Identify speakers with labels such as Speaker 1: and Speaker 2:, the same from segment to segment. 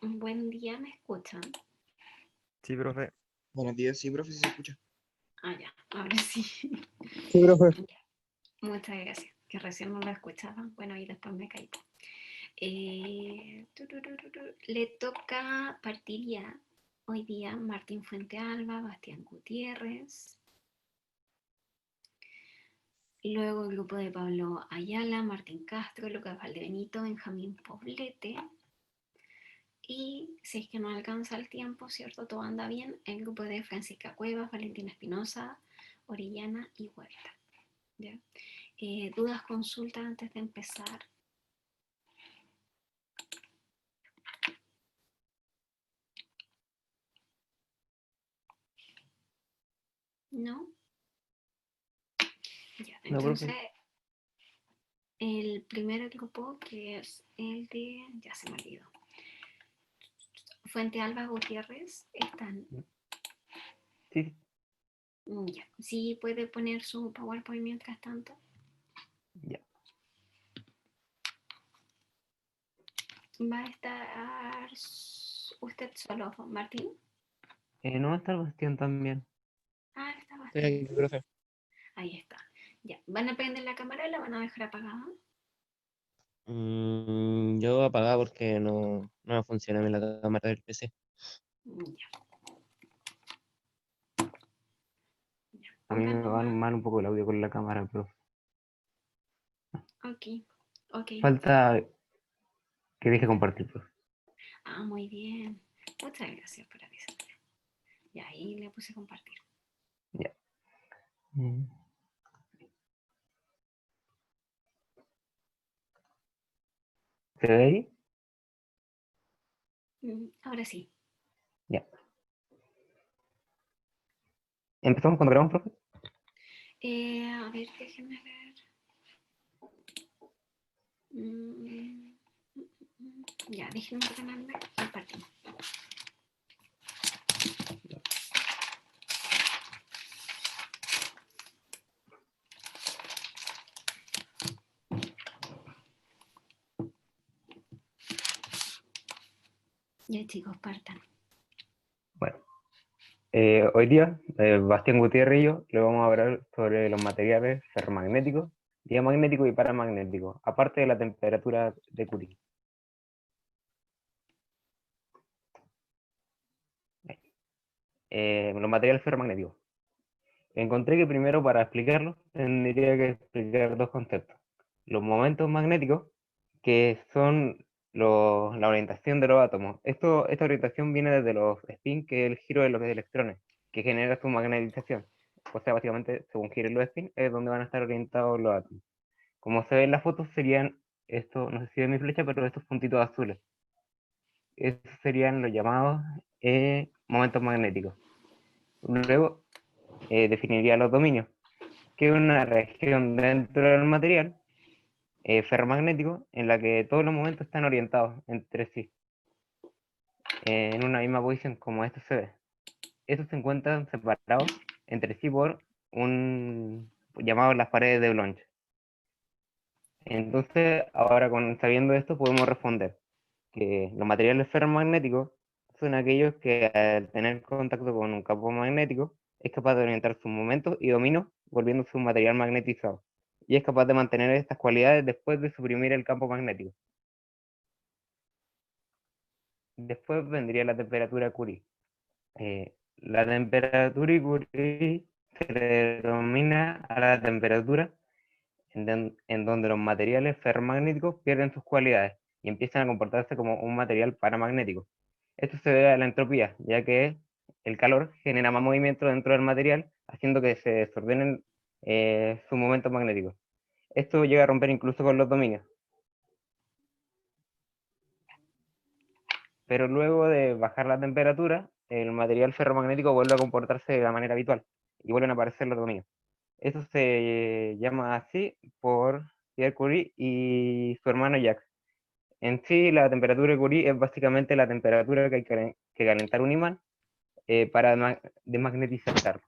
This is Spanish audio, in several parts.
Speaker 1: Buen día, ¿me escuchan?
Speaker 2: Sí, profe.
Speaker 3: Buenos días, sí, profe, si se escucha.
Speaker 1: Ah, ya, ahora sí.
Speaker 3: Sí, profe.
Speaker 1: Muchas gracias, que recién no lo escuchaba. Bueno, y después me caí. Le toca partir ya hoy día Martín Fuentealba, Bastián Gutiérrez. Luego el grupo de Pablo Ayala, Martín Castro, Lucas Valdebenito, Benjamín Poblete. Y si es que no alcanza el tiempo, ¿cierto? Todo anda bien. El grupo de Francisca Cuevas, Valentina Espinosa, Orellana y Huerta. ¿Ya? ¿Dudas, consultas antes de empezar? ¿No? Ya,
Speaker 2: No,
Speaker 1: entonces
Speaker 2: profe.
Speaker 1: el primer grupo, que es el de, ya se me olvidó, Fuente Alba Gutiérrez, están,
Speaker 2: Sí,
Speaker 1: ya, sí puede poner su PowerPoint mientras tanto.
Speaker 2: ya.
Speaker 1: Va a estar usted solo, Martín.
Speaker 2: No está el Bastián también.
Speaker 1: Ah, está
Speaker 3: Estoy
Speaker 1: Bastián.
Speaker 3: aquí, profe.
Speaker 1: Ahí está. Ya, ¿van a prender la cámara y la van a dejar apagada?
Speaker 3: Yo apagaba porque no me funciona bien la cámara del PC.
Speaker 1: Ya, ya.
Speaker 2: A mí
Speaker 1: Pongan
Speaker 2: me va
Speaker 1: nomás.
Speaker 2: mal un poco el audio con la cámara, profe.
Speaker 1: Ok, ok.
Speaker 2: Falta que deje compartir, profe.
Speaker 1: Ah, muy bien. Muchas gracias por avisarme. Y ahí le puse compartir.
Speaker 2: Ya. Mm. ¿Se ve ahí?
Speaker 1: Ahora sí.
Speaker 2: Ya. ¿Empezamos cuando grabamos, profe?
Speaker 1: A ver, déjenme ver. Mm, ya, déjenme ordenarme el partido. Ya, chicos, partan.
Speaker 2: Bueno. Hoy día, Bastián Gutiérrez y yo le vamos a hablar sobre los materiales ferromagnéticos, diamagnéticos y paramagnéticos, aparte de la temperatura de Curie. Los materiales ferromagnéticos. Encontré que primero para explicarlo tendría que explicar dos conceptos. Los momentos magnéticos, que son la orientación de los átomos. Esta orientación viene desde los spin, que es el giro de los electrones, que genera su magnetización. O sea, básicamente, según giren los spin, es donde van a estar orientados los átomos. Como se ve en la foto, serían estos, no sé si ve mi flecha, pero estos puntitos azules. Estos serían los llamados momentos magnéticos. Luego, definiría los dominios, que es una región dentro del material ferromagnético en la que todos los momentos están orientados entre sí, en una misma posición, como esto se ve. Estos se encuentran separados entre sí por un llamado las paredes de Bloch. Entonces, ahora sabiendo esto, podemos responder que los materiales ferromagnéticos son aquellos que al tener contacto con un campo magnético es capaz de orientar sus momentos y dominios volviéndose un material magnetizado, y es capaz de mantener estas cualidades después de suprimir el campo magnético. Después vendría la temperatura Curie. La temperatura Curie se le denomina a la temperatura en donde los materiales ferromagnéticos pierden sus cualidades y empiezan a comportarse como un material paramagnético. Esto se debe a la entropía, ya que el calor genera más movimiento dentro del material, haciendo que se desordenen sus momentos magnéticos. Esto llega a romper incluso con los dominios. Pero luego de bajar la temperatura, el material ferromagnético vuelve a comportarse de la manera habitual y vuelven a aparecer los dominios. Eso se llama así por Pierre Curie y su hermano Jacques. En sí, la temperatura de Curie es básicamente la temperatura que hay que calentar un imán para desmagnetizarlo.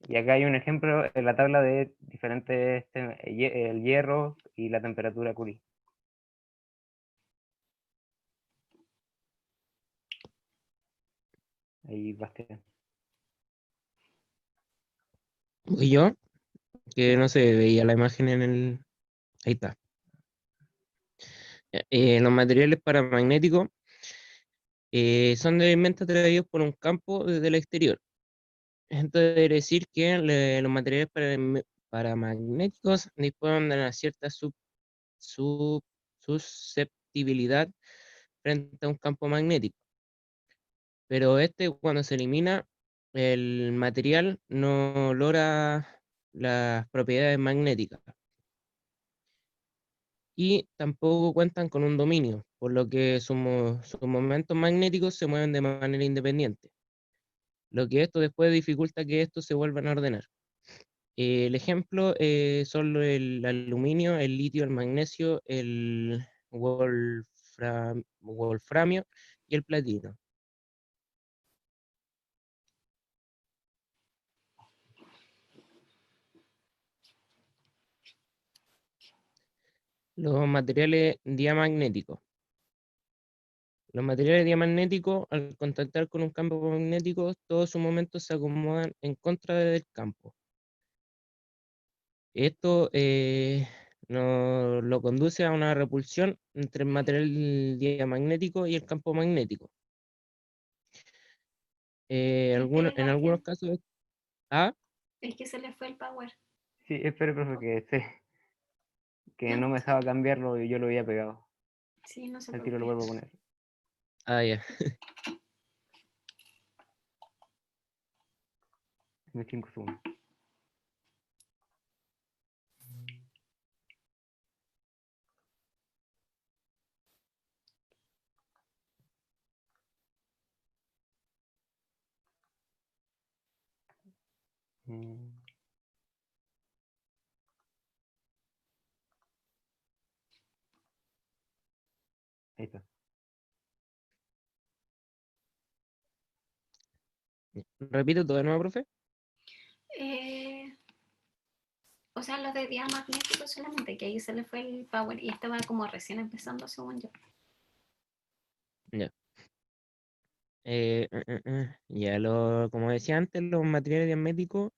Speaker 2: Y acá hay un ejemplo en la tabla de diferentes, el hierro y la temperatura Curie. Ahí, Bastián.
Speaker 3: Y yo, que no se veía la imagen en el... Ahí está. Los materiales paramagnéticos son elementos atraídos por un campo desde el exterior. Esto quiere decir que los materiales paramagnéticos disponen de una cierta sub- susceptibilidad frente a un campo magnético. Pero cuando se elimina, el material no logra las propiedades magnéticas y tampoco cuentan con un dominio, por lo que sus momentos magnéticos se mueven de manera independiente, lo que esto después dificulta que estos se vuelvan a ordenar. El ejemplo son el aluminio, el litio, el magnesio, el wolframio y el platino. Los materiales diamagnéticos. Los materiales diamagnéticos, al contactar con un campo magnético, todos sus momentos se acomodan en contra del campo. Esto lo conduce a una repulsión entre el material diamagnético y el campo magnético.
Speaker 1: Espere,
Speaker 3: En algunos
Speaker 1: Bastián,
Speaker 3: casos, ¿ah?
Speaker 1: es que se le fue el power.
Speaker 2: Sí, espero, profe, que
Speaker 1: No,
Speaker 2: no me estaba cambiarlo y yo lo había pegado.
Speaker 1: sí, no se
Speaker 2: Al tiro lo
Speaker 1: preocupe.
Speaker 2: vuelvo a poner.
Speaker 3: Ah, ya.
Speaker 2: En 5 segundos. Mm, Ahí está.
Speaker 3: Repito todo de nuevo, profe.
Speaker 1: Eh, o sea, los de diamagnético solamente, que ahí se le fue el power y estaba como recién empezando, según yo.
Speaker 3: Ya. Ya, como decía antes, los materiales diamagnéticos,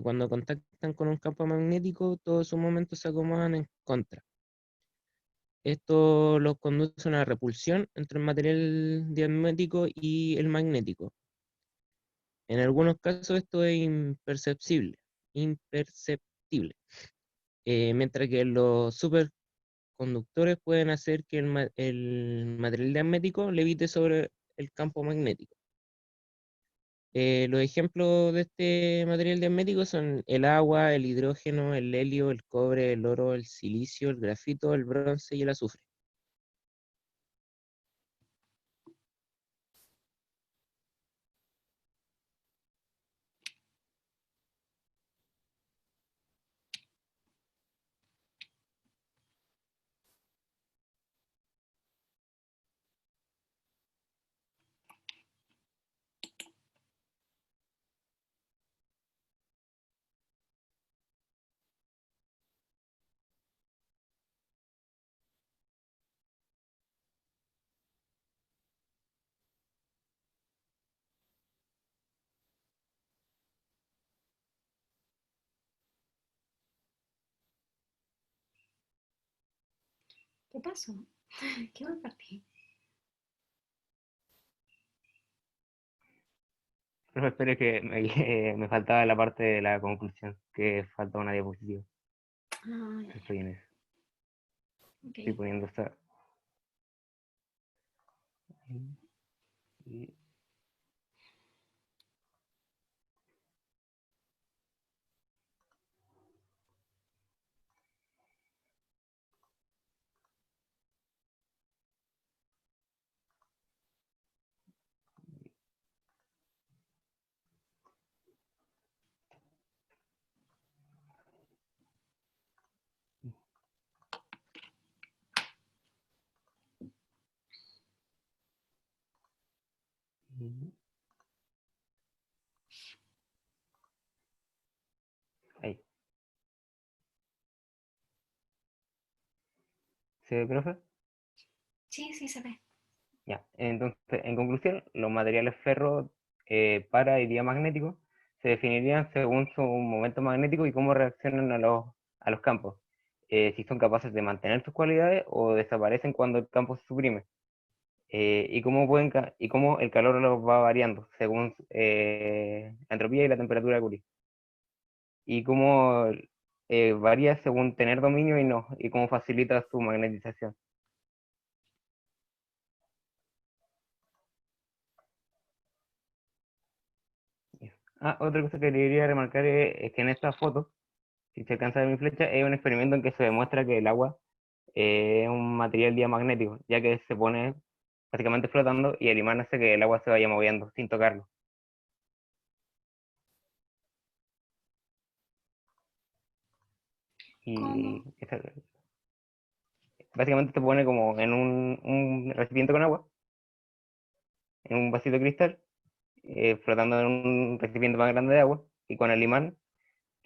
Speaker 3: cuando contactan con un campo magnético, todos sus momentos se acomodan en contra. Esto los conduce a una repulsión entre el material diamagnético y el magnético. En algunos casos esto es imperceptible, mientras que los superconductores pueden hacer que el material diamagnético levite sobre el campo magnético. Los ejemplos de este material diamagnético son el agua, el hidrógeno, el helio, el cobre, el oro, el silicio, el grafito, el bronce y el azufre.
Speaker 1: ¿Qué pasó? ¿Qué me perdí?
Speaker 2: Profe, espero que me faltaba la parte de la conclusión, que falta una diapositiva.
Speaker 1: Ah,
Speaker 2: Estoy en eso.
Speaker 1: ok.
Speaker 2: Estoy poniendo esta. Y- Ahí. ¿Se ve, profe?
Speaker 1: Sí, sí se ve.
Speaker 2: Ya, entonces, en conclusión, los materiales ferro para y diamagnéticos se definirían según su momento magnético y cómo reaccionan a los campos. Si son capaces de mantener sus cualidades o desaparecen cuando el campo se suprime. Y cómo el calor los va variando según la entropía y la temperatura de Curie. Y cómo varía según tener dominio y no, y cómo facilita su magnetización. Otra cosa que quería remarcar es que en esta foto, si se alcanza a ver mi flecha, es un experimento en que se demuestra que el agua es un material diamagnético, ya que se pone básicamente flotando y el imán hace que el agua se vaya moviendo sin tocarlo.
Speaker 1: ¿Cómo?
Speaker 2: Y básicamente se pone como en un recipiente con agua, en un vasito de cristal, flotando en un recipiente más grande de agua, y con el imán,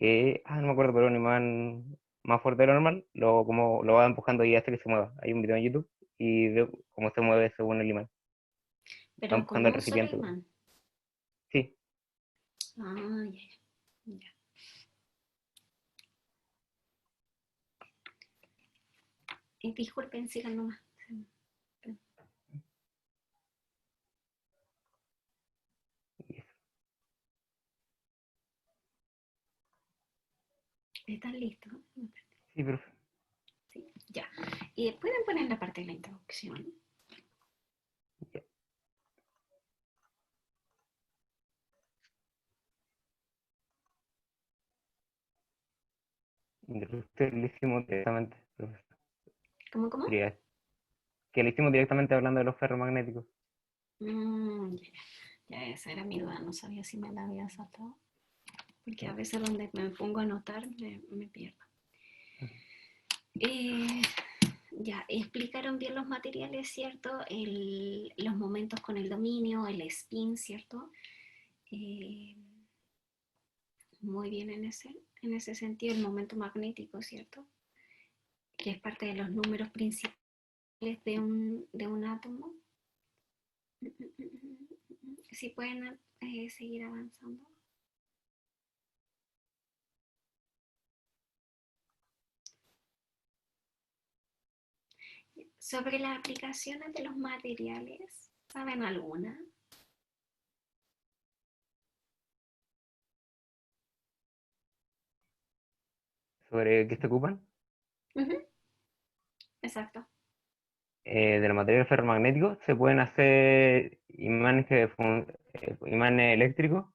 Speaker 2: no me acuerdo, pero un imán más fuerte de lo normal, como lo va empujando y hace que se mueva. Hay un video en YouTube y veo cómo se mueve según el imán. Va
Speaker 1: Pero con
Speaker 2: empujando el
Speaker 1: un solo
Speaker 2: recipiente.
Speaker 1: imán.
Speaker 2: Sí,
Speaker 1: Ah, ya, ya. Ya. Disculpen, sigan nomás.
Speaker 2: y eso.
Speaker 1: ¿Están listos?
Speaker 2: Sí, profe.
Speaker 1: Sí, ya. Y pueden poner la parte de la introducción.
Speaker 2: Ya. Usted lo hicimos directamente, profesor.
Speaker 1: ¿Cómo?
Speaker 2: Sería que lo hicimos directamente hablando de los ferromagnéticos.
Speaker 1: Ya, ya, esa era mi duda. No sabía si me la había saltado. Porque a
Speaker 2: ¿No?
Speaker 1: veces donde me pongo a anotar me pierdo. Eh, ya, explicaron bien los materiales, ¿cierto? Los momentos con el dominio, el spin, ¿cierto? Eh, muy bien en ese sentido, el momento magnético, ¿cierto? Que es parte de los números principales de un átomo. Si pueden seguir avanzando. Sobre las aplicaciones de los materiales, ¿saben alguna?
Speaker 2: ¿Sobre qué se ocupan?
Speaker 1: Exacto.
Speaker 2: De los materiales ferromagnéticos se pueden hacer imanes eléctricos,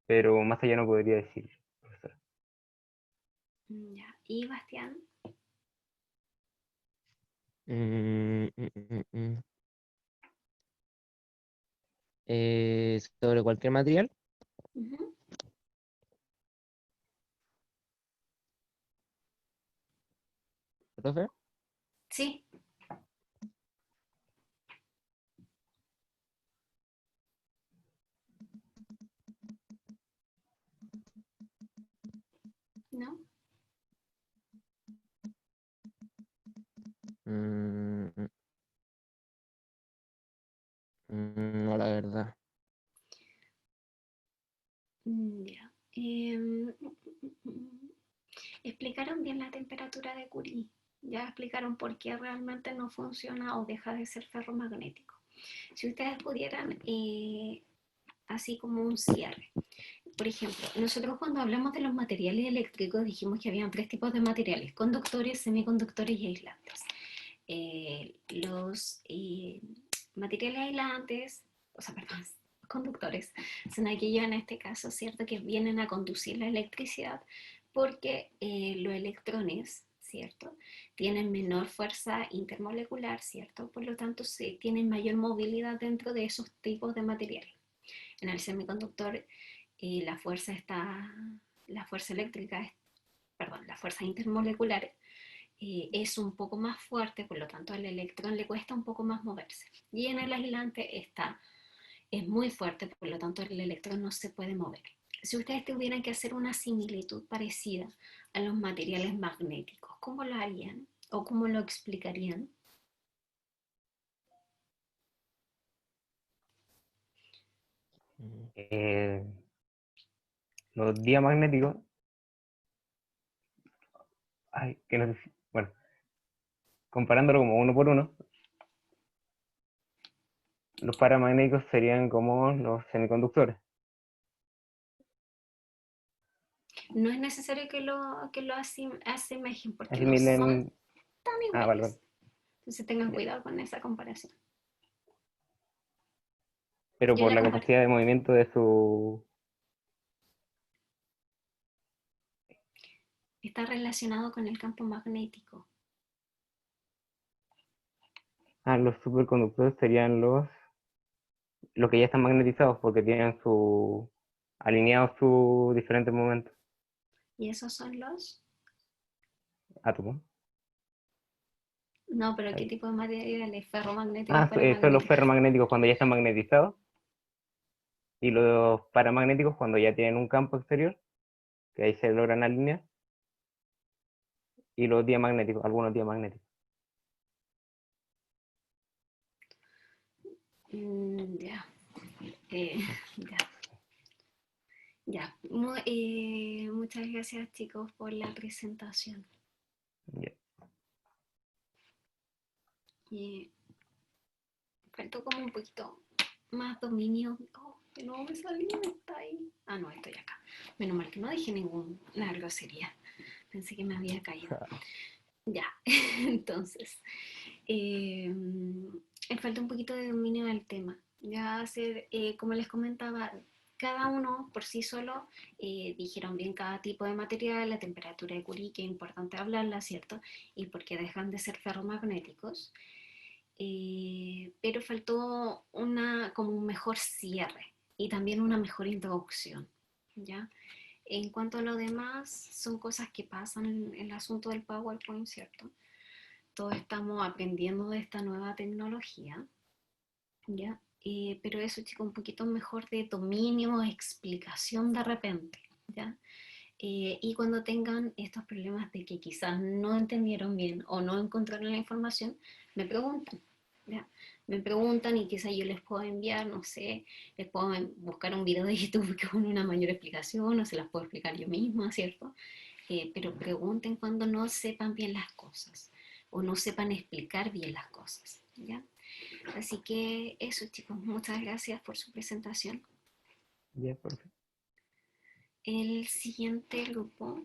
Speaker 2: pero más allá no podría decir, profesor.
Speaker 1: Ya. ¿Y Bastián?
Speaker 3: Mm, mm, mm, mm. Sobre cualquier material,
Speaker 1: Ujú.
Speaker 3: profe.
Speaker 1: Sí. ¿No?
Speaker 3: Mm, mm, no, la verdad.
Speaker 1: Ya. Explicaron bien la temperatura de Curie. Ya explicaron por qué realmente no funciona o deja de ser ferromagnético. Si ustedes pudieran, así como un cierre. Por ejemplo, nosotros cuando hablamos de los materiales eléctricos dijimos que había tres tipos de materiales: conductores, semiconductores y aislantes. Los materiales aislantes, o sea, perdón, conductores, son aquellos en este caso, ¿cierto?, que vienen a conducir la electricidad porque los electrones, ¿cierto?, tienen menor fuerza intermolecular, ¿cierto? Por lo tanto, se tienen mayor movilidad dentro de esos tipos de materiales. En el semiconductor, la fuerza está, la fuerza eléctrica, perdón, la fuerza intermolecular es un poco más fuerte, por lo tanto al electrón le cuesta un poco más moverse. Y en el aislante es muy fuerte, por lo tanto el electrón no se puede mover. Si ustedes tuvieran que hacer una similitud parecida a los materiales magnéticos, ¿cómo lo harían? ¿O cómo lo explicarían?
Speaker 2: Eh, los diamagnéticos, ay, que no sé bueno, comparándolo como uno por uno, los paramagnéticos serían como los semiconductores.
Speaker 1: No es necesario que lo asemejen porque no son
Speaker 2: Asimilen.
Speaker 1: tan
Speaker 2: Ah, vale,
Speaker 1: iguales.
Speaker 2: vale.
Speaker 1: Entonces tengan
Speaker 2: Ya.
Speaker 1: cuidado con esa comparación.
Speaker 2: Pero
Speaker 1: Yo
Speaker 2: por
Speaker 1: la
Speaker 2: la
Speaker 1: comparé.
Speaker 2: capacidad de movimiento de su.
Speaker 1: Está relacionado con el campo magnético.
Speaker 2: Ah, los superconductores serían los que ya están magnetizados porque tienen alineados sus diferentes momentos.
Speaker 1: ¿Y esos son los?
Speaker 2: Átomos.
Speaker 1: No, pero ¿qué
Speaker 2: Ahí.
Speaker 1: tipo de materiales? Ferromagnético,
Speaker 2: Ah, son los
Speaker 1: paramagnético.
Speaker 2: ferromagnéticos cuando ya están magnetizados y los paramagnéticos cuando ya tienen un campo exterior, que ahí se logran alinear, y los diamagnéticos, algunos diamagnéticos.
Speaker 1: Ya, ya, ya. Muchas gracias chicos por la presentación.
Speaker 2: Ya.
Speaker 1: Faltó como un poquito más dominio. Oh, que no me salió, está ahí. Ah, no, estoy acá. Menos mal que no dije ninguna grosería. Pensé que me había caído. Ya, entonces, me falta un poquito de dominio del tema. Ya hacer, como les comentaba, cada uno por sí solo dijeron bien cada tipo de material, la temperatura de Curie, que es importante hablarla, ¿cierto? Y porque dejan de ser ferromagnéticos. Pero faltó como un mejor cierre y también una mejor introducción, ¿ya? En cuanto a lo demás, son cosas que pasan en el asunto del PowerPoint, ¿cierto? Todos estamos aprendiendo de esta nueva tecnología, ¿ya? Pero eso, chicos, un poquito mejor de dominio, explicación de repente, ¿ya? Y cuando tengan estos problemas de que quizás no entendieron bien o no encontraron la información, me preguntan, ¿ya? Me preguntan y quizás yo les puedo enviar, no sé, les puedo buscar un video de YouTube con una mayor explicación o se las puedo explicar yo misma, ¿cierto? Pero pregunten cuando no sepan bien las cosas o no sepan explicar bien las cosas, ¿ya? Así que eso, chicos, muchas gracias por su presentación.
Speaker 2: Ya, perfecto.
Speaker 1: El siguiente grupo.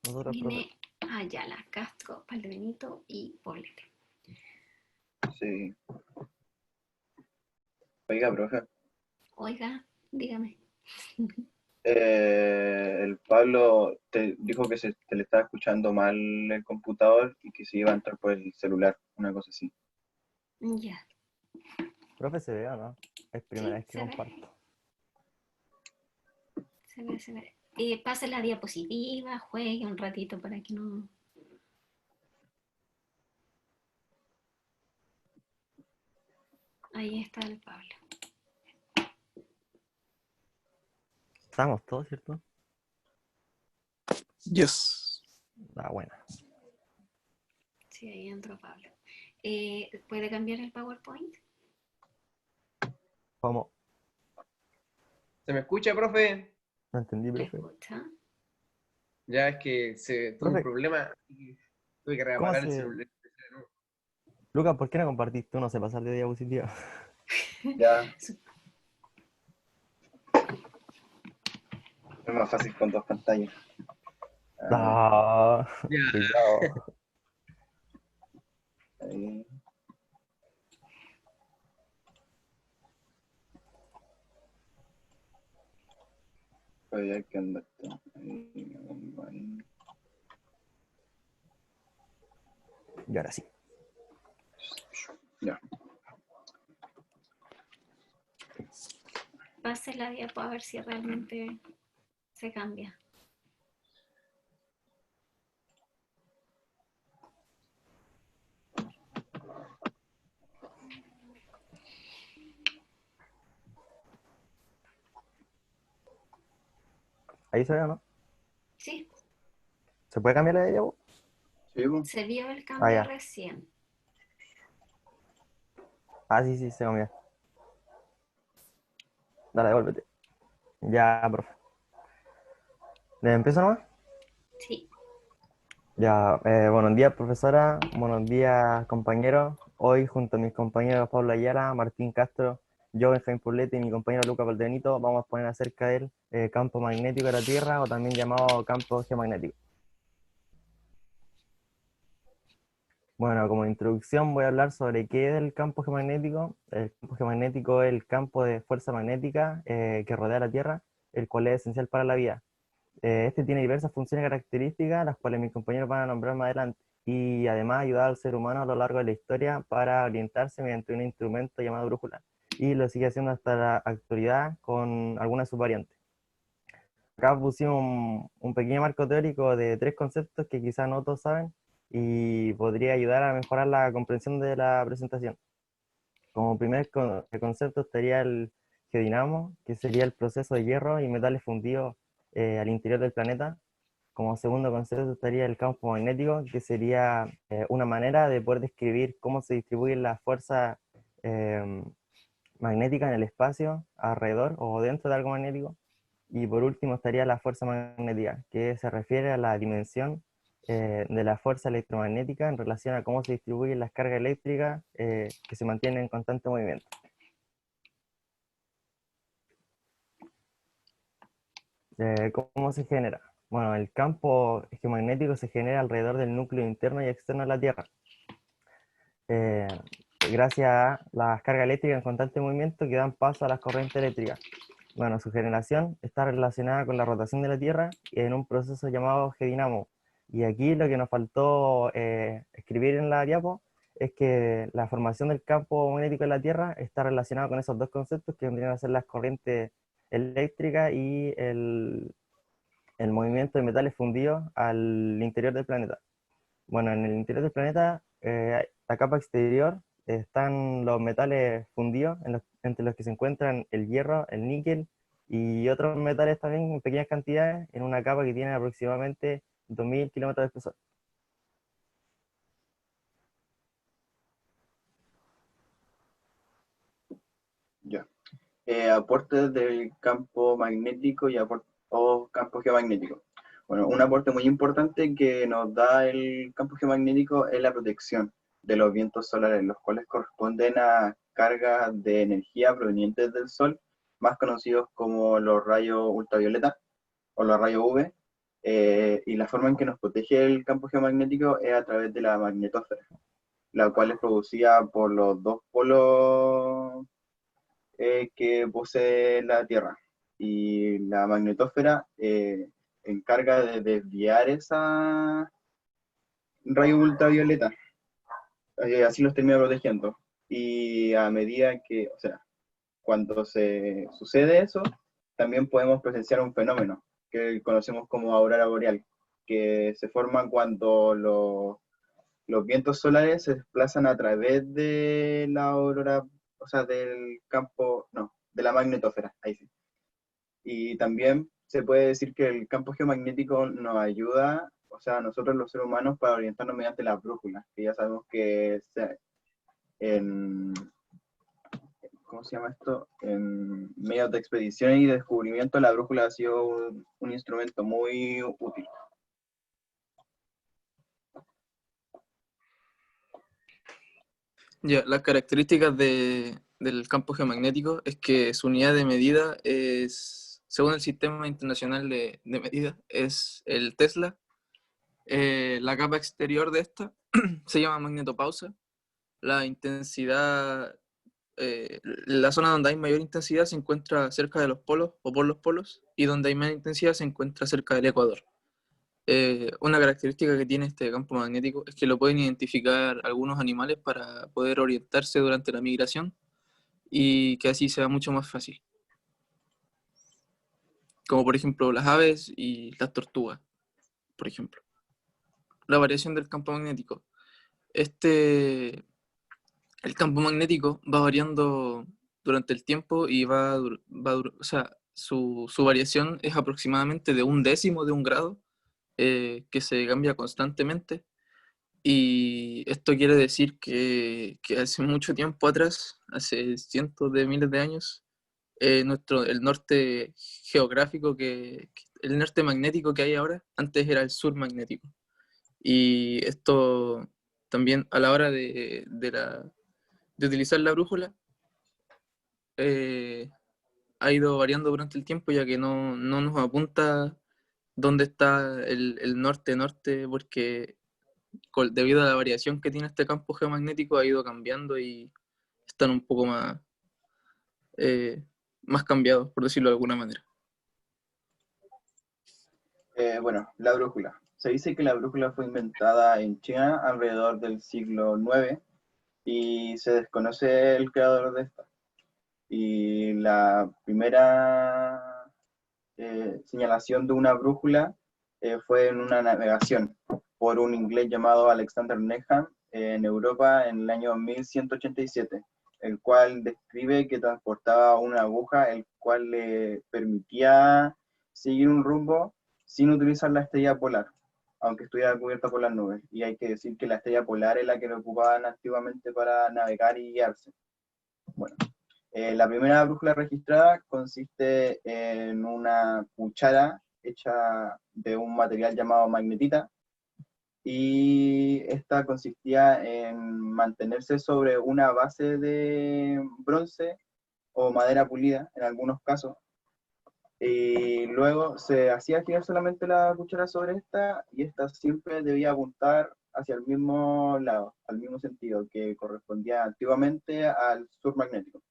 Speaker 4: Nosotros, profe.
Speaker 1: Viene Ayala, Castro, Palbenito y Poblete.
Speaker 5: Sí. Oiga, profe.
Speaker 1: Oiga, dígame.
Speaker 5: El Pablo te dijo que te le estaba escuchando mal el computador y que se iba a entrar por el celular, una cosa así.
Speaker 1: Ya,
Speaker 4: Profe, ¿se ve o no? Es primera
Speaker 1: sí,
Speaker 4: vez que
Speaker 1: se ve.
Speaker 4: comparto.
Speaker 1: Se ve, se ve. Pase la diapositiva, juegue un ratito para que no. Ahí está el Pablo.
Speaker 4: Estamos todos, ¿cierto?
Speaker 6: Yes.
Speaker 4: Ah, buena.
Speaker 1: Sí, ahí entró Pablo. ¿Puede cambiar el PowerPoint?
Speaker 4: ¿Cómo?
Speaker 7: ¿Se me escucha, profe?
Speaker 4: No entendí,
Speaker 1: ¿Le
Speaker 4: profe.
Speaker 1: escucha?
Speaker 7: Ya es que se tuvo un
Speaker 4: Profe,
Speaker 7: problema y tuve que
Speaker 4: ¿cómo
Speaker 7: reapagar el
Speaker 4: se...?
Speaker 7: celular.
Speaker 4: Lucas, ¿por qué no compartiste? No sé pasar de diapositiva.
Speaker 5: Ya, es más fácil con dos pantallas. A ver,
Speaker 4: Ah,
Speaker 7: Ya.
Speaker 4: pillado.
Speaker 5: ahí. Oye, hay que andar. Ahí.
Speaker 4: Y ahora sí.
Speaker 5: Ya.
Speaker 1: Pase la diapo a ver si realmente se cambia.
Speaker 4: ¿Ahí se ve o no?
Speaker 1: Sí,
Speaker 4: ¿Se puede cambiar la diapositiva?
Speaker 5: Sí, po.
Speaker 1: se vio el
Speaker 4: Ah,
Speaker 1: cambio
Speaker 4: ya.
Speaker 1: recién.
Speaker 4: Ah, sí, sí, se comió. Dale, devuélvete. Ya, profe. ¿Le empiezo nomás?
Speaker 1: Sí.
Speaker 4: Ya, buenos días, profesora. Buenos días, compañeros. Hoy, junto a mis compañeros Pablo Ayala, Martín Castro, yo, Benjamín Purlete y mi compañero Lucas Valdenito, vamos a exponer acerca del campo magnético de la Tierra, o también llamado campo geomagnético. Bueno, como introducción voy a hablar sobre qué es el campo geomagnético. El campo geomagnético es el campo de fuerza magnética que rodea la Tierra, el cual es esencial para la vida. Este tiene diversas funciones y características, las cuales mis compañeros van a nombrar más adelante, y además ayuda al ser humano a lo largo de la historia para orientarse mediante un instrumento llamado brújula, y lo sigue haciendo hasta la actualidad con algunas subvariantes. Acá pusimos un pequeño marco teórico de tres conceptos que quizás no todos saben y podría ayudar a mejorar la comprensión de la presentación. Como primer concepto estaría el geodinamo, que sería el proceso de hierro y metales fundidos al interior del planeta. Como segundo concepto estaría el campo magnético, que sería una manera de poder describir cómo se distribuyen las fuerzas eh, magnéticas en el espacio, alrededor o dentro de algo magnético. Y por último estaría la fuerza magnética, que se refiere a la dimensión de la fuerza electromagnética en relación a cómo se distribuyen las cargas eléctricas que se mantienen en constante movimiento. ¿Cómo se genera? Bueno, el campo geomagnético se genera alrededor del núcleo interno y externo de la Tierra, eh, gracias a las cargas eléctricas en constante movimiento que dan paso a las corrientes eléctricas. Bueno, su generación está relacionada con la rotación de la Tierra en un proceso llamado geodinamo. Y aquí lo que nos faltó escribir en la diapo es que la formación del campo magnético de la Tierra está relacionada con esos dos conceptos que vendrían a ser las corrientes eléctricas y el movimiento de metales fundidos al interior del planeta. Bueno, en el interior del planeta, la capa exterior, están los metales fundidos, entre los que se encuentran el hierro, el níquel y otros metales también en pequeñas cantidades, en una capa que tiene aproximadamente 2000 kilómetros de espesor.
Speaker 5: Ya. Aportes del campo magnético o campo geomagnético. Bueno, un aporte muy importante que nos da el campo geomagnético es la protección de los vientos solares, los cuales corresponden a cargas de energía provenientes del Sol, más conocidos como los rayos ultravioleta o los rayos UV, y la forma en que nos protege el campo geomagnético es a través de la magnetosfera, la cual es producida por los dos polos que posee la Tierra. Y la magnetosfera encarga de desviar esa rayo ultravioleta, así los termina protegiendo. Y a medida que, o sea, cuando se sucede eso, también podemos presenciar un fenómeno que conocemos como aurora boreal, que se forma cuando los vientos solares se desplazan a través de la aurora, o sea, del campo, no, de la magnetosfera, ahí sí. Y también se puede decir que el campo geomagnético nos ayuda, o sea, a nosotros los seres humanos para orientarnos mediante la brújula, que ya sabemos que en, ¿cómo se llama esto? En medios de expedición y descubrimiento, la brújula ha sido un instrumento muy útil.
Speaker 6: Ya, las características del campo geomagnético es que su unidad de medida es, según el Sistema Internacional de Medida, es el Tesla. La capa exterior de esta se llama magnetopausa. La intensidad, la zona donde hay mayor intensidad se encuentra cerca de los polos o por los polos, y donde hay menos intensidad se encuentra cerca del ecuador. Una característica que tiene este campo magnético es que lo pueden identificar algunos animales para poder orientarse durante la migración y que así sea mucho más fácil. Como por ejemplo las aves y las tortugas, por ejemplo. La variación del campo magnético. El campo magnético va variando durante el tiempo y o sea, su variación es aproximadamente de 1/10 de un grado, que se cambia constantemente, Y esto quiere decir que hace mucho tiempo atrás, hace cientos de miles de años, el norte geográfico, el norte magnético que hay ahora, antes era el sur magnético. Y esto también a la hora de utilizar la brújula ha ido variando durante el tiempo, ya que no nos apunta dónde está el norte-norte, porque debido a la variación que tiene este campo geomagnético ha ido cambiando y están un poco más cambiados, por decirlo de alguna manera.
Speaker 5: Bueno, la brújula. Se dice que la brújula fue inventada en China alrededor del siglo IX y se desconoce el creador de esta. Y la primera señalación de una brújula fue en una navegación por un inglés llamado Alexander Needham en Europa en el año 1187, el cual describe que transportaba una aguja, el cual le permitía seguir un rumbo sin utilizar la estrella polar, aunque estuviera cubierta por las nubes. Y hay que decir que la estrella polar es la que lo ocupaban antiguamente para navegar y guiarse. Bueno, la primera brújula registrada consiste en una cuchara hecha de un material llamado magnetita, y esta consistía en mantenerse sobre una base de bronce o madera pulida en algunos casos, y luego se hacía girar solamente la cuchara sobre esta, y esta siempre debía apuntar hacia el mismo lado, al mismo sentido, que correspondía antiguamente al sur magnético.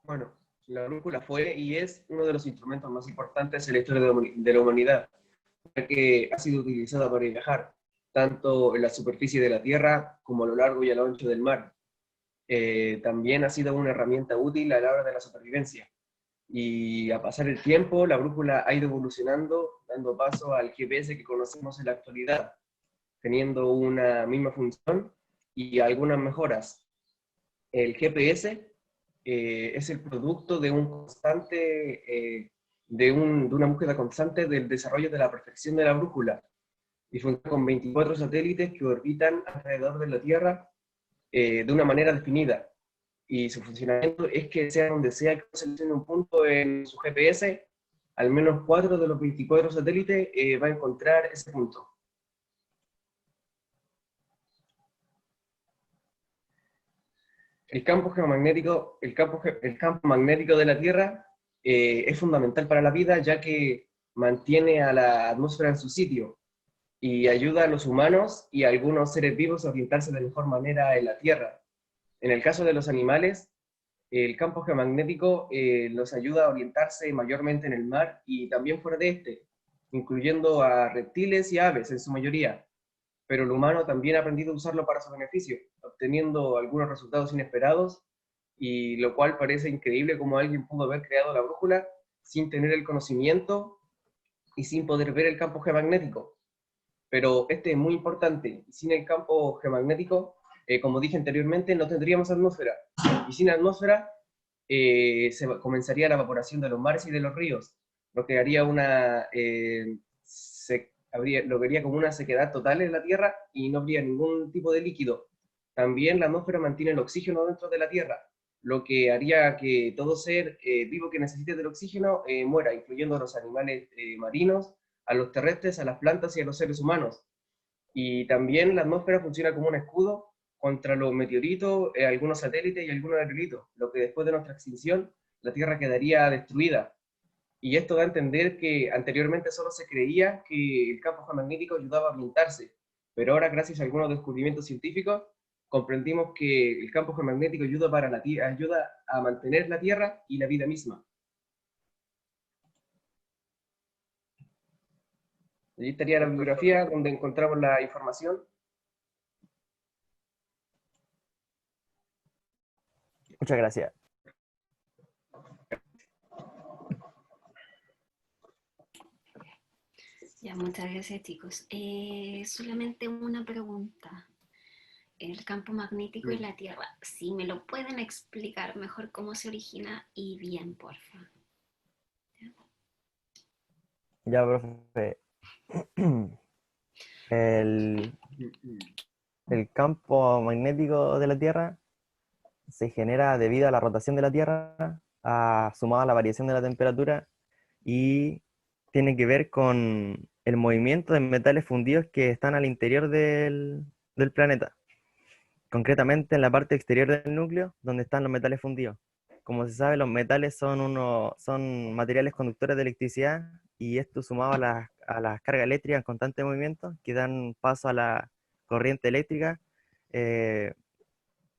Speaker 7: Bueno, la brújula fue y es uno de los instrumentos más importantes en la historia de la humanidad, ya que ha sido utilizada para viajar, tanto en la superficie de la Tierra como a lo largo y a lo ancho del mar. También ha sido una herramienta útil a la hora de la supervivencia. Y a pasar el tiempo, la brújula ha ido evolucionando, dando paso al GPS que conocemos en la actualidad, teniendo una misma función y algunas mejoras. El GPS es el producto de un de una búsqueda constante del desarrollo de la perfección de la brújula, y funciona con 24 satélites que orbitan alrededor de la Tierra de una manera definida. Y su funcionamiento es que sea donde sea que seleccione un punto en su GPS, al menos 4 de los 24 satélites va a encontrar ese punto. El campo geomagnético, el campo magnético de la Tierra es fundamental para la vida, ya que mantiene a la atmósfera en su sitio y ayuda a los humanos y a algunos seres vivos a orientarse de mejor manera en la Tierra. En el caso de los animales, el campo geomagnético los ayuda a orientarse mayormente en el mar y también fuera de este, incluyendo a reptiles y aves en su mayoría. Pero el humano también ha aprendido a usarlo para su beneficio, obteniendo algunos resultados inesperados, y lo cual parece increíble cómo alguien pudo haber creado la brújula sin tener el conocimiento y sin poder ver el campo geomagnético. Pero este es muy importante, y sin el campo geomagnético, como dije anteriormente, no tendríamos atmósfera, y sin atmósfera comenzaría la evaporación de los mares y de los ríos, lo que haría lo vería como una sequedad total en la Tierra y no habría ningún tipo de líquido. También la atmósfera mantiene el oxígeno dentro de la Tierra, lo que haría que todo ser vivo que necesite del oxígeno muera, incluyendo a los animales marinos, a los terrestres, a las plantas y a los seres humanos. Y también la atmósfera funciona como un escudo contra los meteoritos, algunos satélites y algunos aerolitos, lo que después de nuestra extinción la Tierra quedaría destruida. Y esto da a entender que anteriormente solo se creía que el campo geomagnético ayudaba a ambientarse, pero ahora, gracias a algunos descubrimientos científicos, comprendimos que el campo geomagnético ayuda a mantener la Tierra y la vida misma. Allí estaría la bibliografía donde encontramos la información.
Speaker 4: Muchas gracias.
Speaker 1: Ya, muchas gracias, chicos. Solamente una pregunta. El campo magnético y la Tierra, si me lo pueden explicar mejor cómo se origina y bien, porfa.
Speaker 4: Ya, profe. El, el campo magnético de la Tierra se genera debido a la rotación de la Tierra, sumado a la variación de la temperatura, y tiene que ver con el movimiento de metales fundidos que están al interior del planeta, concretamente en la parte exterior del núcleo, donde están los metales fundidos. Como se sabe, los metales son materiales conductores de electricidad, y esto sumado a las cargas eléctricas en constante movimiento que dan paso a la corriente eléctrica, eh,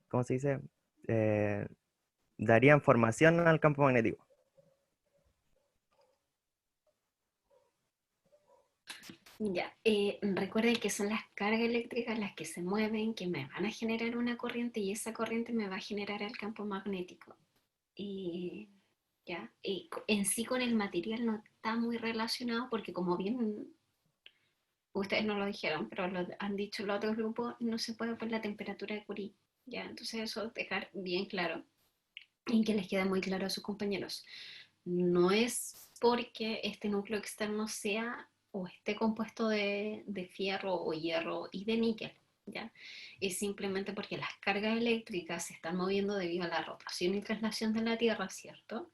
Speaker 4: ¿cómo se dice? Eh, Darían formación al campo magnético.
Speaker 1: Ya, recuerden que son las cargas eléctricas las que se mueven, que me van a generar una corriente y esa corriente me va a generar el campo magnético. Y ya, en sí con el material no está muy relacionado porque como bien ustedes no lo dijeron, pero lo han dicho los otros grupos, no se puede por la temperatura de Curie. Ya, entonces eso dejar bien claro y que les quede muy claro a sus compañeros. No es porque este núcleo externo sea o esté compuesto de fierro o hierro y de níquel, ¿ya? Es simplemente porque las cargas eléctricas se están moviendo debido a la rotación y traslación de la Tierra, ¿cierto?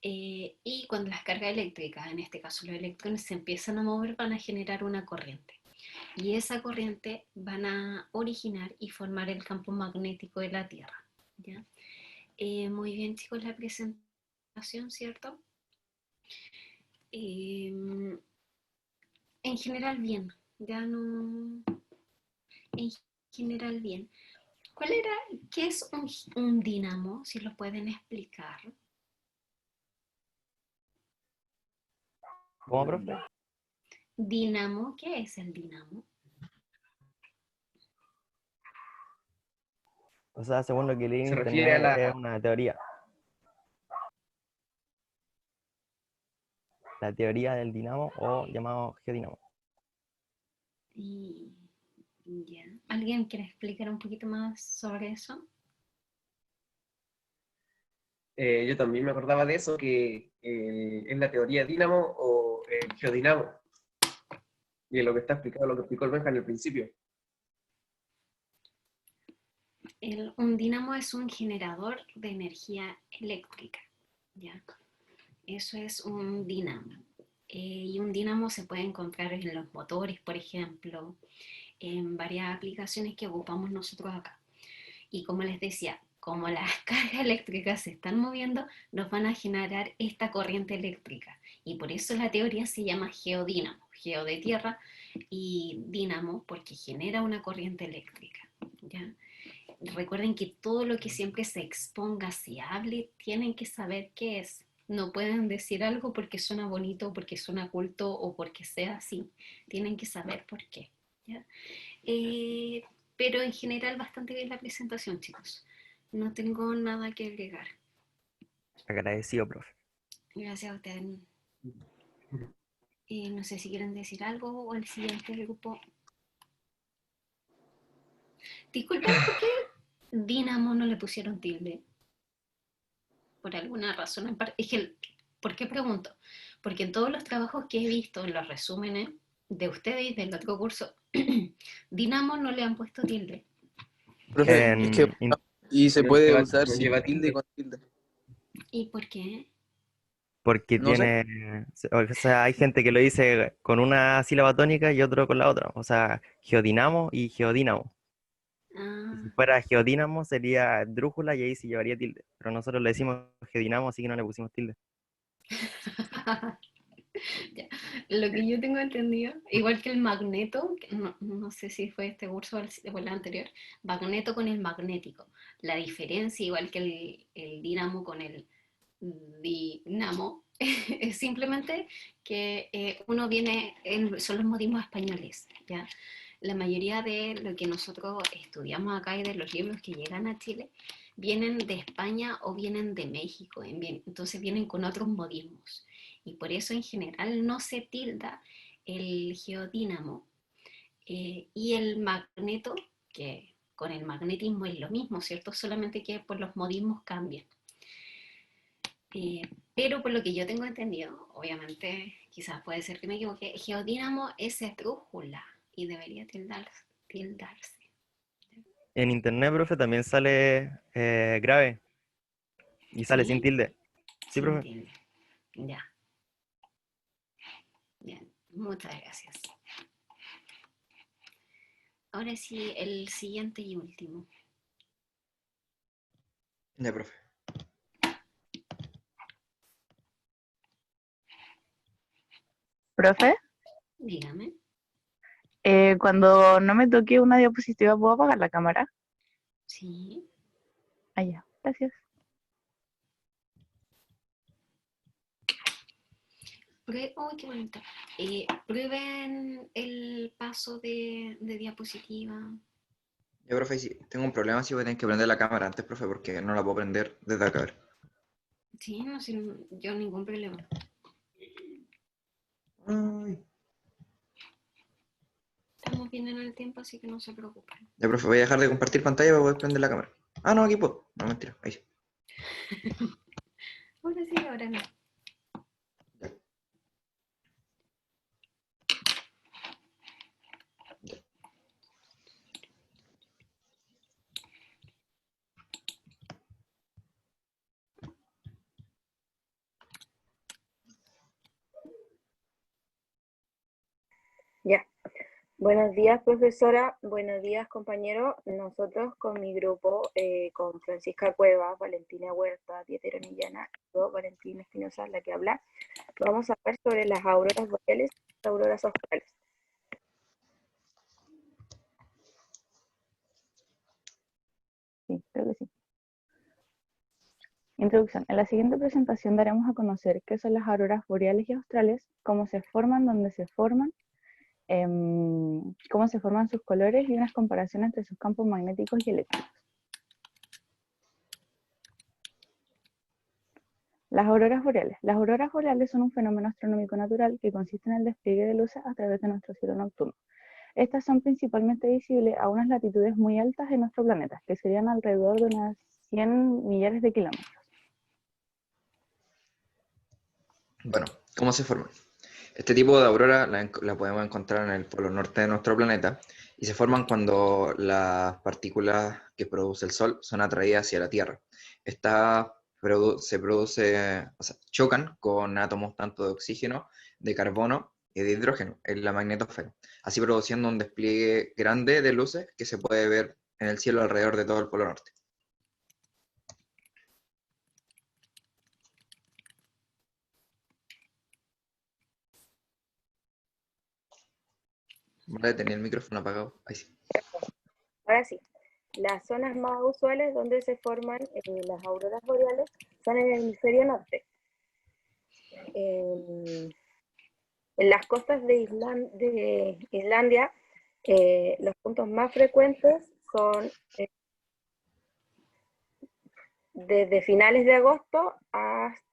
Speaker 1: Y cuando las cargas eléctricas, en este caso los electrones, se empiezan a mover, van a generar una corriente. Y esa corriente van a originar y formar el campo magnético de la Tierra, ¿ya? Muy bien, chicos, la presentación, ¿cierto? En general bien, ya no, en general bien. ¿Qué es un dínamo? Si lo pueden explicar.
Speaker 4: ¿Cómo, profe?
Speaker 1: Dínamo, ¿qué es el dínamo?
Speaker 4: O sea, según lo que leí en
Speaker 7: Se refiere a
Speaker 4: internet,
Speaker 7: la...
Speaker 4: es una teoría. La teoría del dinamo, o llamado geodinamo.
Speaker 1: Y ya. ¿Alguien quiere explicar un poquito más sobre eso?
Speaker 7: Yo también me acordaba de eso, que es la teoría dínamo o geodinamo. Y es lo que está explicado, lo que explicó el Benja en el principio.
Speaker 1: Un dínamo es un generador de energía eléctrica, ¿ya? Eso es un dínamo. Y un dínamo se puede encontrar en los motores, por ejemplo, en varias aplicaciones que ocupamos nosotros acá. Y como les decía, como las cargas eléctricas se están moviendo, nos van a generar esta corriente eléctrica. Y por eso la teoría se llama geodínamo, geo de tierra y dínamo porque genera una corriente eléctrica, ¿ya? Recuerden que todo lo que siempre se exponga, se hable, tienen que saber qué es. No pueden decir algo porque suena bonito, porque suena culto o porque sea así. Tienen que saber por qué, ¿ya? Eh, pero en general bastante bien la presentación, chicos. No tengo nada que agregar.
Speaker 4: Agradecido, profe.
Speaker 1: Gracias a ustedes. No sé si quieren decir algo o el siguiente grupo. Disculpen, ¿por qué Dinamo no le pusieron tilde? Por alguna razón en parte. Es que, ¿por qué pregunto? Porque en todos los trabajos que he visto, en los resúmenes de ustedes y del otro curso, Dinamo no le han puesto tilde.
Speaker 6: Profe, es que... Y se puede usar
Speaker 7: No
Speaker 6: sin
Speaker 7: lleva
Speaker 6: tilde y
Speaker 7: tilde.
Speaker 6: con tilde.
Speaker 1: ¿Y por qué?
Speaker 4: porque
Speaker 6: No sé.
Speaker 4: o sea, hay gente que lo dice con una sílaba tónica y otro con la otra. O sea, geodinamo y geodínamo. Y si
Speaker 1: Ah,
Speaker 4: fuera geodínamo sería drújula y ahí sí llevaría tilde. Pero nosotros le decimos geodinamo, así que no le pusimos tilde.
Speaker 1: ya. Lo que yo tengo entendido, igual que el magneto, que no sé si fue este curso o el anterior, magneto con el magnético. La diferencia, igual que el dinamo con el dinamo, es simplemente que uno viene, son los modismos españoles, ¿ya? La mayoría de lo que nosotros estudiamos acá y de los libros que llegan a Chile vienen de España o vienen de México, entonces vienen con otros modismos. Y por eso en general no se tilda el geodínamo y el magneto, que con el magnetismo es lo mismo, ¿cierto? Solamente que por los modismos cambian. Pero por lo que yo tengo entendido, obviamente quizás puede ser que me equivoque, geodínamo es esdrújula y debería tildarse.
Speaker 4: En internet, profe, también sale grave y sale sin
Speaker 1: ¿Sí?
Speaker 4: tilde. Sí,
Speaker 1: Sin
Speaker 4: profe.
Speaker 1: tilde. Ya. Bien, muchas gracias. Ahora sí, el siguiente y último.
Speaker 8: Ya, profe.
Speaker 9: Profe,
Speaker 1: Dígame.
Speaker 9: cuando no me toque una diapositiva, ¿puedo apagar la cámara?
Speaker 1: Sí.
Speaker 9: Ah, ya, gracias.
Speaker 1: Oh, qué bonito. Prueben el paso de diapositiva.
Speaker 8: Ya, profe, sí, tengo un problema, sí voy a tener que prender la cámara antes, profe, porque no la puedo prender desde acá. A ver.
Speaker 1: Sí, no, sin yo ningún problema.
Speaker 8: Ay.
Speaker 1: Estamos bien en el tiempo, así que no se preocupen.
Speaker 8: Ya, profe, voy a dejar de compartir pantalla para poder prender la cámara. Ah, no, aquí puedo. No, mentira, ahí sí.
Speaker 1: Ahora sí, ahora no.
Speaker 10: Ya. Buenos días, profesora. Buenos días, compañeros. Nosotros con mi grupo, con Francisca Cuevas, Valentina Huerta, Pietro Millana, y yo, Valentina Espinosa, la que habla, vamos a hablar sobre las auroras boreales y las auroras australes.
Speaker 9: Sí, creo que sí. Introducción. En la siguiente presentación daremos a conocer qué son las auroras boreales y australes, cómo se forman, dónde se forman, cómo se forman sus colores y unas comparaciones entre sus campos magnéticos y eléctricos. Las auroras boreales. Las auroras boreales son un fenómeno astronómico natural que consiste en el despliegue de luces a través de nuestro cielo nocturno. Estas son principalmente visibles a unas latitudes muy altas en nuestro planeta, que serían alrededor de unas 100 millares de kilómetros.
Speaker 8: Bueno, ¿cómo se forman? Este tipo de aurora la podemos encontrar en el polo norte de nuestro planeta y se forman cuando las partículas que produce el Sol son atraídas hacia la Tierra. Estas chocan con átomos tanto de oxígeno, de carbono y de hidrógeno en la magnetosfera, así produciendo un despliegue grande de luces que se puede ver en el cielo alrededor de todo el polo norte. Vale, tenía el micrófono apagado. Ahí sí.
Speaker 10: Ahora sí, las zonas más usuales donde se forman las auroras boreales son en el hemisferio norte. En las costas de Islandia, los puntos más frecuentes son desde finales de agosto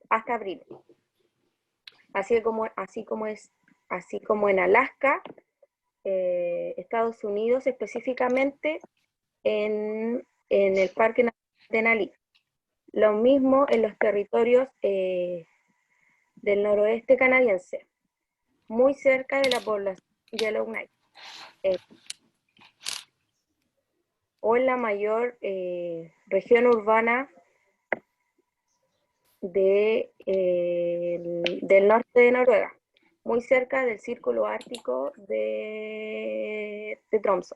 Speaker 10: hasta abril. Así como en Alaska, Estados Unidos, específicamente en el Parque Nacional de Denali. Lo mismo en los territorios del noroeste canadiense, muy cerca de la población de Yellowknife, o en la mayor región urbana del norte de Noruega, muy cerca del círculo ártico de Tromsø.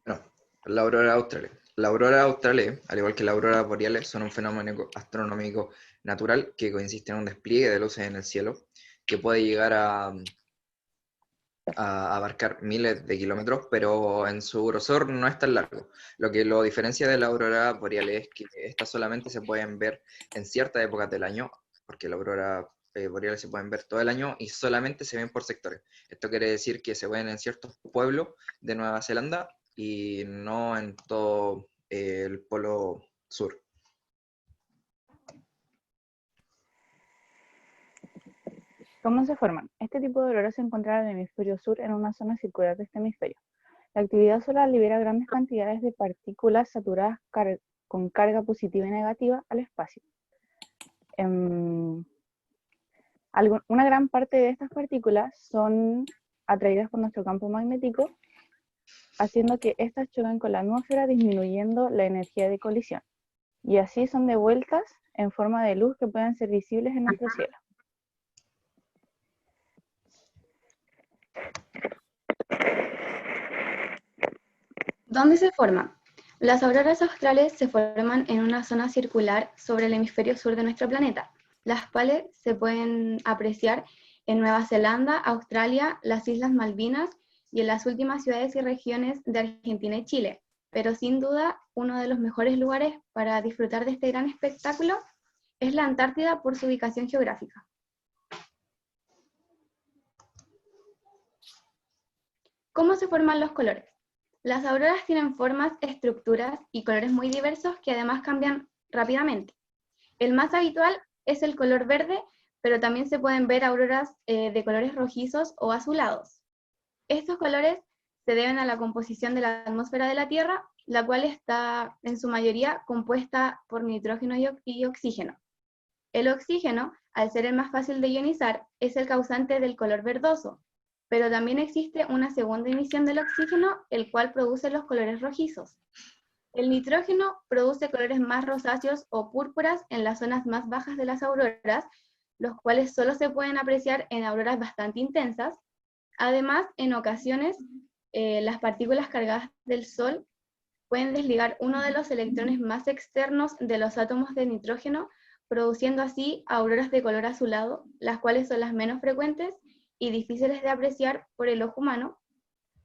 Speaker 8: No, la aurora austral. La aurora austral, al igual que la aurora boreales, son un fenómeno astronómico natural que consiste en un despliegue de luces en el cielo que puede llegar a abarcar miles de kilómetros, pero en su grosor no es tan largo. Lo que lo diferencia de la aurora boreales es que estas solamente se pueden ver en ciertas épocas del año, porque la aurora boreales se pueden ver todo el año y solamente se ven por sectores. Esto quiere decir que se ven en ciertos pueblos de Nueva Zelanda y no en todo el polo sur.
Speaker 9: ¿Cómo se forman? Este tipo de auroras se encuentra en el hemisferio sur en una zona circular de este hemisferio. La actividad solar libera grandes cantidades de partículas saturadas con carga positiva y negativa al espacio. Una gran parte de estas partículas son atraídas por nuestro campo magnético, haciendo que éstas choquen con la atmósfera, disminuyendo la energía de colisión. Y así son devueltas en forma de luz que pueden ser visibles en nuestro cielo.
Speaker 11: ¿Dónde se forman? Las auroras australes se forman en una zona circular sobre el hemisferio sur de nuestro planeta, las cuales se pueden apreciar en Nueva Zelanda, Australia, las Islas Malvinas y en las últimas ciudades y regiones de Argentina y Chile. Pero sin duda, uno de los mejores lugares para disfrutar de este gran espectáculo es la Antártida por su ubicación geográfica. ¿Cómo se forman los colores? Las auroras tienen formas, estructuras y colores muy diversos que además cambian rápidamente. El más habitual es el color verde, pero también se pueden ver auroras de colores rojizos o azulados. Estos colores se deben a la composición de la atmósfera de la Tierra, la cual está en su mayoría compuesta por nitrógeno y oxígeno. El oxígeno, al ser el más fácil de ionizar, es el causante del color verdoso, pero también existe una segunda emisión del oxígeno, el cual produce los colores rojizos. El nitrógeno produce colores más rosáceos o púrpuras en las zonas más bajas de las auroras, los cuales solo se pueden apreciar en auroras bastante intensas. Además, en ocasiones, las partículas cargadas del Sol pueden desligar uno de los electrones más externos de los átomos de nitrógeno, produciendo así auroras de color azulado, las cuales son las menos frecuentes y difíciles de apreciar por el ojo humano.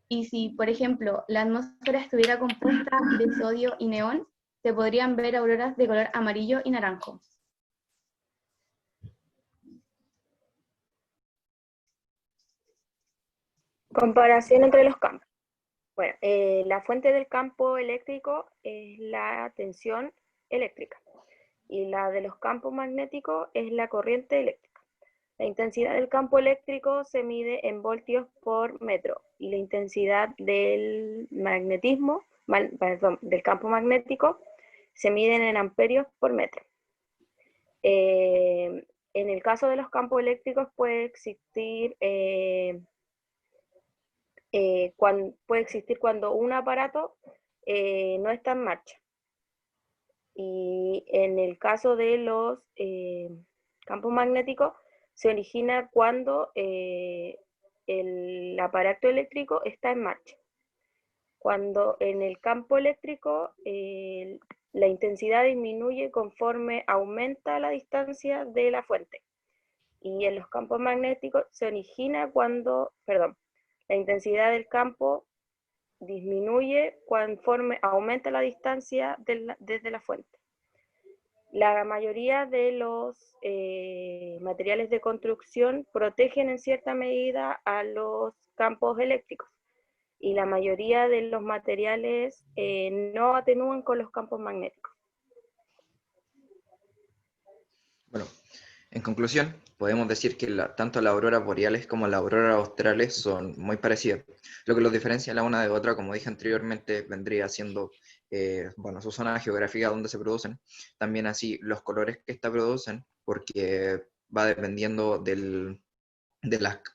Speaker 11: Y si, por ejemplo, la atmósfera estuviera compuesta de sodio y neón, se podrían ver auroras de color amarillo y naranjo.
Speaker 10: Comparación entre los campos. Bueno, la fuente del campo eléctrico es la tensión eléctrica y la de los campos magnéticos es la corriente eléctrica. La intensidad del campo eléctrico se mide en voltios por metro y la intensidad del del campo magnético se mide en amperios por metro. En el caso de los campos eléctricos puede existir cuando un aparato no está en marcha. Y en el caso de los campos magnéticos, se origina cuando el aparato eléctrico está en marcha. Cuando en el campo eléctrico la intensidad disminuye conforme aumenta la distancia de la fuente. Y en los campos magnéticos se origina cuando, la intensidad del campo disminuye conforme aumenta la distancia desde la fuente. La mayoría de los materiales de construcción protegen en cierta medida a los campos eléctricos y la mayoría de los materiales no atenúan con los campos magnéticos.
Speaker 8: Bueno, en conclusión, podemos decir que tanto las auroras boreales como las auroras australes son muy parecidas. Lo que los diferencia la una de otra, como dije anteriormente, vendría siendo su zona geográfica donde se producen. También así los colores que éstas producen, porque va dependiendo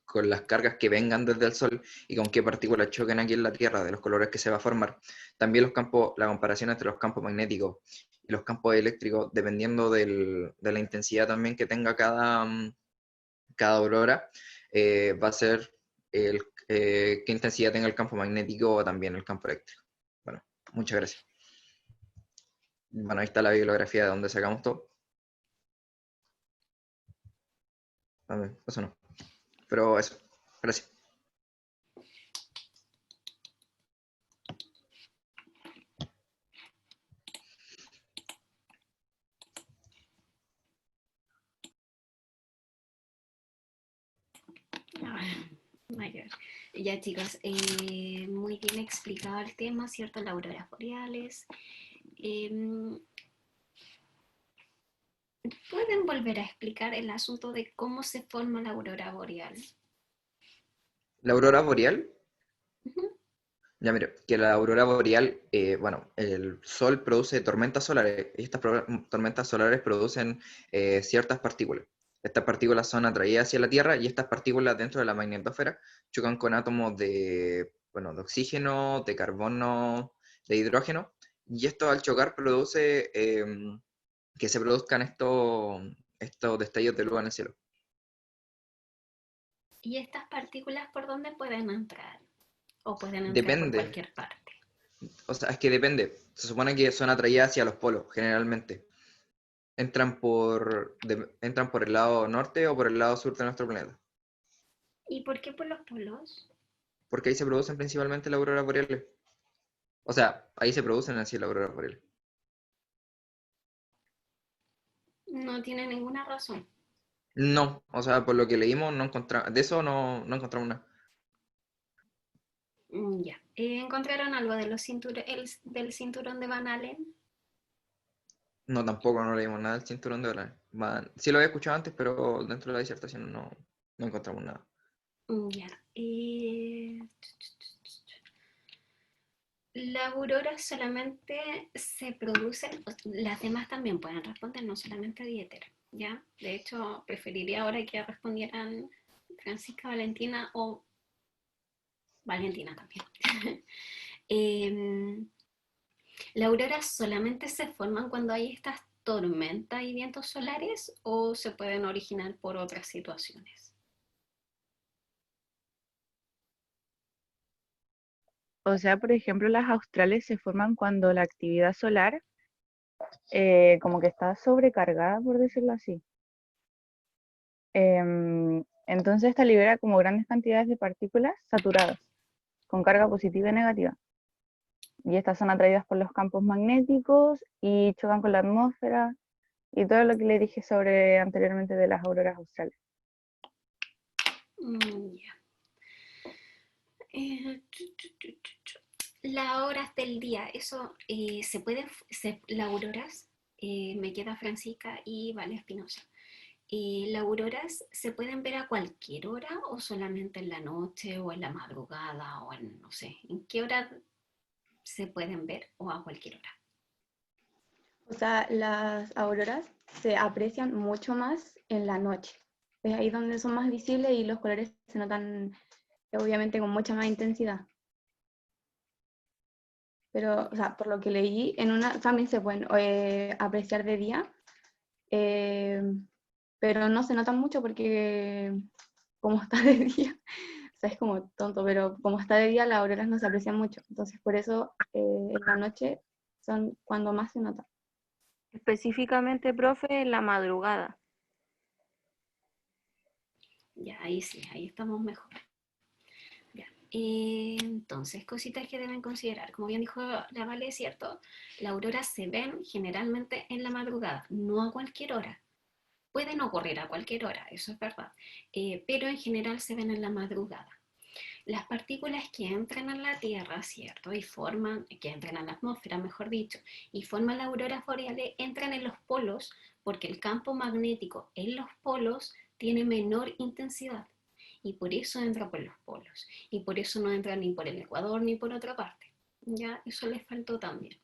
Speaker 8: con las cargas que vengan desde el Sol y con qué partículas choquen aquí en la Tierra, de los colores que se va a formar. También la comparación entre los campos magnéticos y los campos eléctricos, dependiendo de la intensidad también que tenga cada aurora, va a ser qué intensidad tenga el campo magnético o también el campo eléctrico. Bueno, muchas gracias. Bueno, ahí está la bibliografía de donde sacamos todo. Eso no. Pero eso, gracias.
Speaker 1: Mayor. Ya chicos, muy bien explicado el tema, ¿cierto? Las auroras boreales. ¿Pueden volver a explicar el asunto de cómo se forma la aurora boreal?
Speaker 8: ¿La aurora boreal? Ya mire, que la aurora boreal, bueno, el sol produce tormentas solares y estas tormentas solares producen ciertas partículas. Estas partículas son atraídas hacia la Tierra y estas partículas dentro de la magnetosfera chocan con átomos de, bueno, de oxígeno, de carbono, de hidrógeno, y esto al chocar produce que se produzcan estos destellos de luz en el cielo.
Speaker 1: ¿Y estas partículas por dónde pueden entrar? ¿O pueden entrar por
Speaker 8: Depende,
Speaker 1: cualquier parte?
Speaker 8: o sea, es que depende. Se supone que son atraídas hacia los polos, generalmente. Entran por el lado norte o por el lado sur de nuestro planeta.
Speaker 1: ¿Y por qué por los polos?
Speaker 8: Porque ahí se producen principalmente las auroras boreales. O sea, ahí se producen así las auroras boreales.
Speaker 1: No tiene ninguna razón.
Speaker 8: No, o sea, por lo que leímos, de eso no encontramos nada.
Speaker 1: Ya. ¿Encontraron algo de del cinturón de Van Allen?
Speaker 8: No, tampoco no leímos nada del cinturón de Van Allen. Sí lo había escuchado antes, pero dentro de la disertación no encontramos nada.
Speaker 1: Ya. Las auroras solamente se producen, las demás también pueden responder, no solamente Dieter, ¿ya? De hecho, preferiría ahora que respondieran Francisca, Valentina o Valentina también. ¿Las auroras solamente se forman cuando hay estas tormentas y vientos solares o se pueden originar por otras situaciones?
Speaker 9: O sea, por ejemplo, las australes se forman cuando la actividad solar como que está sobrecargada, por decirlo así. Entonces esta libera como grandes cantidades de partículas saturadas, con carga positiva y negativa. Y estas son atraídas por los campos magnéticos y chocan con la atmósfera y todo lo que le dije sobre anteriormente de las auroras australes.
Speaker 1: Ya. Las horas del día, eso se puede, las auroras, me queda Francisca y Vale Espinosa. ¿Las auroras se pueden ver a cualquier hora o solamente en la noche o en la madrugada o en, no sé, en qué hora se pueden ver o a cualquier hora?
Speaker 11: O sea, las auroras se aprecian mucho más en la noche. Es ahí donde son más visibles y los colores se notan obviamente con mucha más intensidad. Pero, o sea, por lo que leí, también se pueden apreciar de día, pero no se notan mucho porque como está de día, o sea, es como tonto, pero como está de día las auroras no se aprecian mucho. Entonces, por eso en la noche son cuando más se notan.
Speaker 10: Específicamente, profe, en la madrugada.
Speaker 1: Ya, ahí sí, ahí estamos mejor. Ya. Entonces, cositas que deben considerar. Como bien dijo la Vale, es cierto, las auroras se ven generalmente en la madrugada, no a cualquier hora. Pueden ocurrir a cualquier hora, eso es verdad, pero en general se ven en la madrugada. Las partículas que entran a la Tierra, ¿cierto? Que entran a la atmósfera, mejor dicho, y forman las auroras boreales, entran en los polos porque el campo magnético en los polos tiene menor intensidad y por eso entra por los polos y por eso no entra ni por el ecuador ni por otra parte. Ya, eso les faltó también.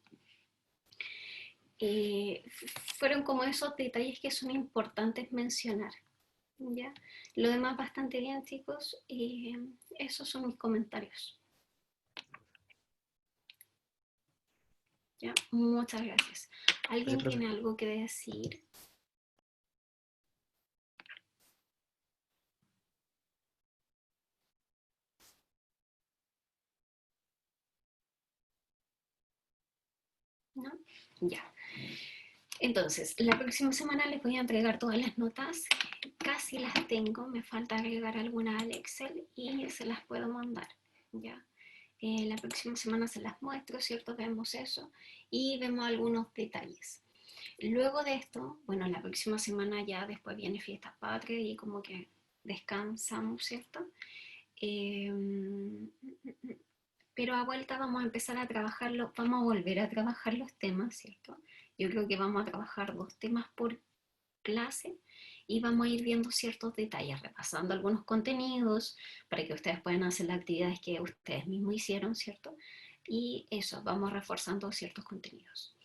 Speaker 1: Fueron como esos detalles que son importantes mencionar. ¿Ya? Lo demás bastante bien, chicos. Esos son mis comentarios. ¿Ya? Muchas gracias. ¿Alguien
Speaker 8: Gracias, profe.
Speaker 1: tiene algo que decir? ¿No? Ya. Entonces, la próxima semana les voy a entregar todas las notas. Casi las tengo. Me falta agregar alguna al Excel y se las puedo mandar. ¿Ya? La próxima semana se las muestro, ¿cierto? Vemos eso y vemos algunos detalles. Luego de esto, bueno, la próxima semana ya después viene Fiestas Patrias y como que descansamos, ¿cierto? Pero a vuelta vamos a empezar a trabajarlo, vamos a volver a trabajar los temas, ¿cierto? Yo creo que vamos a trabajar 2 temas clase y vamos a ir viendo ciertos detalles, repasando algunos contenidos para que ustedes puedan hacer las actividades que ustedes mismos hicieron, ¿cierto? Y eso, vamos reforzando ciertos contenidos.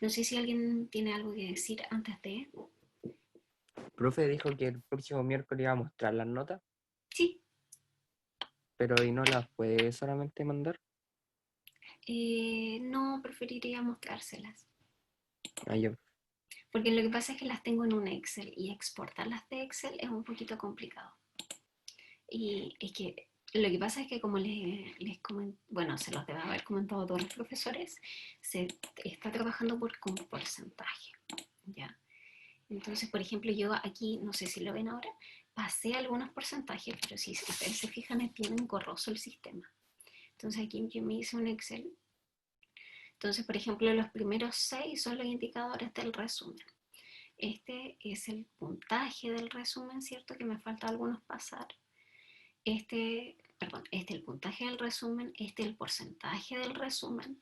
Speaker 1: No sé si alguien tiene algo que decir antes de...
Speaker 3: Profe dijo que el próximo miércoles iba a mostrar las notas,
Speaker 1: Sí,
Speaker 3: pero ¿y no las puede solamente mandar?
Speaker 1: no preferiría mostrárselas.
Speaker 3: Ah, yo.
Speaker 1: Porque lo que pasa es que las tengo en un Excel y exportarlas de Excel es un poquito complicado. Y es que lo que pasa es que como les comenté, bueno, se los debe haber comentado a todos los profesores, se está trabajando por porcentaje, ¿ya? Entonces, por ejemplo, yo aquí, no sé si lo ven ahora, pasé algunos porcentajes, pero si ustedes se fijan es bien engorroso el sistema. Entonces aquí yo me hice un Excel. Entonces, por ejemplo, los primeros 6 son los indicadores del resumen. Este es el puntaje del resumen, ¿cierto? Que me falta algunos pasar. Este es el puntaje del resumen, este es el porcentaje del resumen,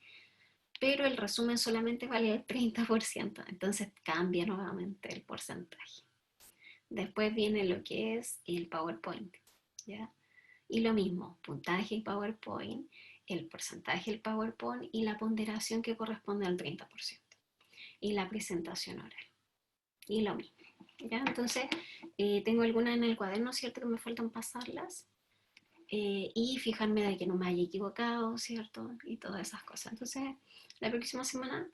Speaker 1: pero el resumen solamente vale el 30%, entonces cambia nuevamente el porcentaje. Después viene lo que es el PowerPoint, ¿ya? Y lo mismo, puntaje y PowerPoint, el porcentaje del PowerPoint y la ponderación que corresponde al 30%. Y la presentación oral. Y lo mismo, ¿ya? Entonces, tengo algunas en el cuaderno, ¿cierto? Que me faltan pasarlas. Y fijarme de que no me haya equivocado, ¿cierto? Y todas esas cosas. Entonces, la próxima semana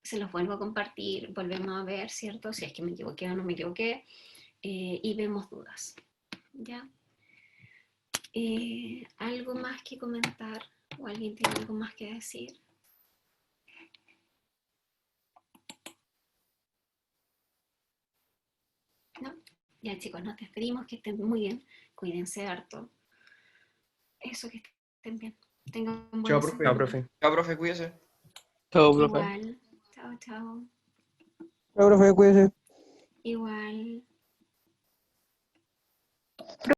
Speaker 1: se los vuelvo a compartir, volvemos a ver, ¿cierto? Si es que me equivoqué o no me equivoqué, y vemos dudas, ¿ya? ¿Algo más que comentar? ¿O alguien tiene algo más que decir? ¿No? Ya, chicos, nos despedimos, que estén muy bien, cuídense harto. Eso, que estén bien. Tengan un buen
Speaker 7: Chao, profe.
Speaker 3: Chao, profe.
Speaker 8: Chao, profe, cuídese.
Speaker 6: Chao, profe.
Speaker 1: Igual. Chao, chao.
Speaker 3: Chao, profe, cuídese.
Speaker 1: Igual.